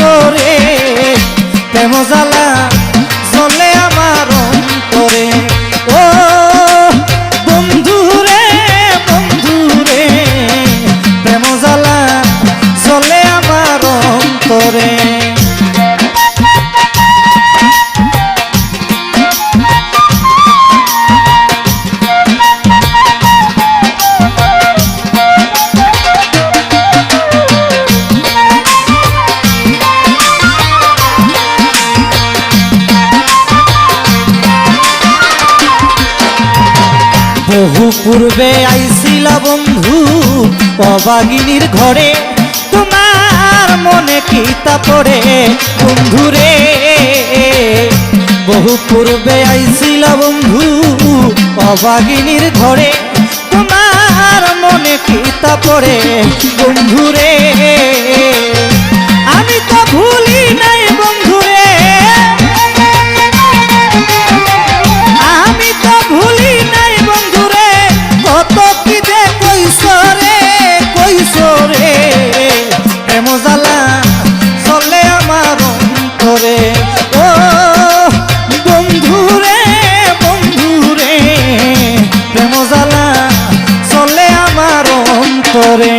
আদরে প্রেম জ্বালা জ্বলে আমার অন্তরে। ও বন্ধুরে বন্ধুরে প্রেম জ্বালা জ্বলে আমার অন্তরে। বহু পূর্বে আইছিলা বন্ধু অবাগিনীর ঘরে, তোমার মনে কিতা পড়ে বন্ধুরে। বহু পূর্বে আইছিলা বন্ধু অবাগিনীর ঘরে, তোমার মনে কিতা পড়ে বন্ধুরে। আমি তো ভুলি নাই বন্ধুরে, আমি তো ভুলি নাই বন্ধুরে, কত কি যে কইসরে কইসরে প্রেম জ্বালা চলে আমার অন্তরে। ও বন্ধুরে বন্ধুরে প্রেম জ্বালা চলে আমার অন্তরে।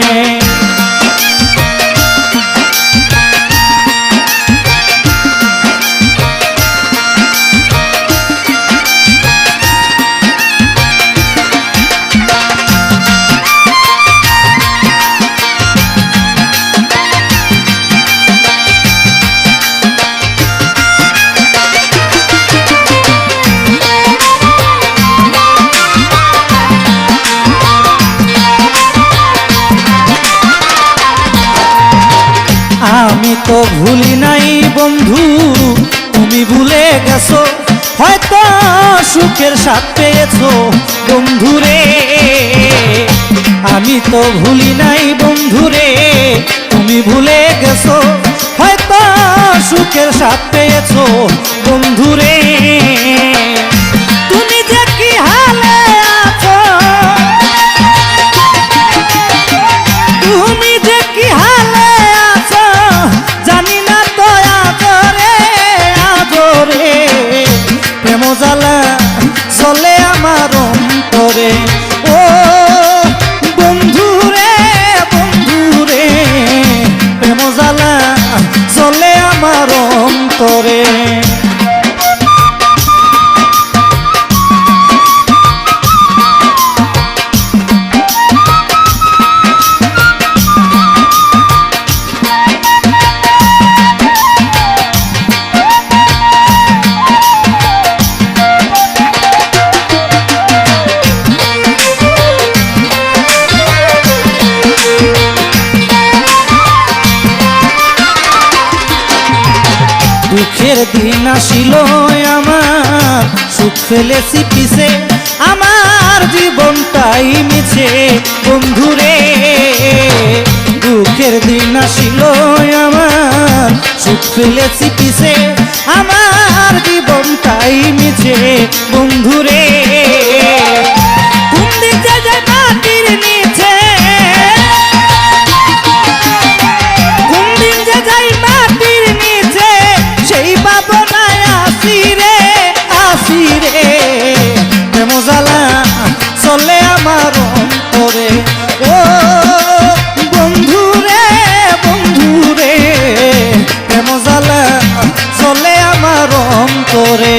আমি তো ভুলি নাই বন্ধু, তুমি ভুলে গেছো, হয়তো সুখের স্বাদ পেয়েছো বন্ধুরে। আমি তো ভুলি নাই বন্ধুরে, তুমি ভুলে গেছো, হয়তো সুখের স্বাদ পেয়েছো বন্ধুরে। তুমি যে কি হালে আছো, তুমি যে কি হালে আছো জানি না তো আদরে আদরে প্রেম জ্বালা চলে আমার অন্তরে। ও বন্ধুরে বন্ধুরে প্রেম জ্বালা চলে আমার অন্তরে। দুঃখের দিন আসিল আমার, সুখ ফেলেছি পিছে, আমার জীবনটাই মিছে বন্ধুরে। দুঃখের দিন আসিল আমার, সুখ ফেলেছি পিছে, আমার জীবনটাই মিছে বন্ধুরে। কোন দিকে যায় মাটির নিচে, কোন দিন যে যাই মাটির নিচে, সেই ভাবনায় আসি রে আসি রে প্রেম জ্বালা চলে আমার অন্তরে। ও বন্ধুরে বন্ধুরে প্রেম জ্বালা চলে আমার অন্তরে।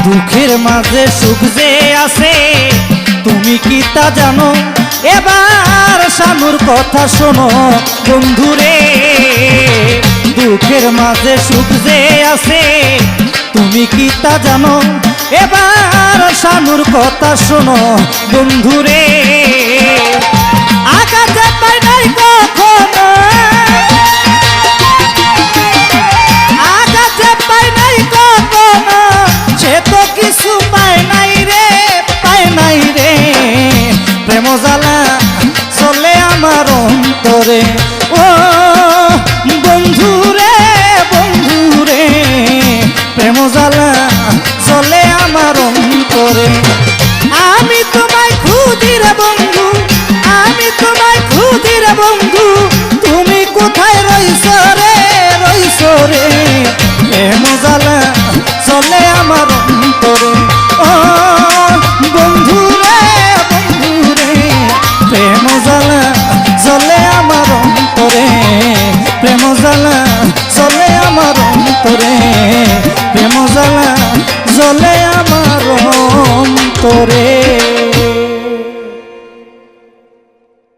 দুঃখের মাঝে সুখ যে আছে তুমি কি তা জানো, এবার শানুর কথা শোনো বন্ধুরে। দুঃখের মাঝে সুখ যে আছে তুমি কি তা জানো, এবার শানুর কথা শোনো বন্ধুরে। আঘাতে পাই নাই কখনো, অন্তরে। ও বন্ধুরে বন্ধুরে প্রেম জ্বালা জ্বলে আমার অন্তরে। আমি তোমায় খুঁজি রে বন্ধু, আমি তোমায় খুঁজি রে বন্ধু, তুমি কোথায় রইছো রে রইছো রে। প্রেম জ্বালা জ্বলে আমার অন্তরে। ও বন্ধুরে বন্ধুরে প্রেম জ্বালা জ্বলে আমার অন্তরে। প্রেম জ্বালা জ্বলে আমার অন্তরে। প্রেম জ্বালা জ্বলে আমার অন্তরে।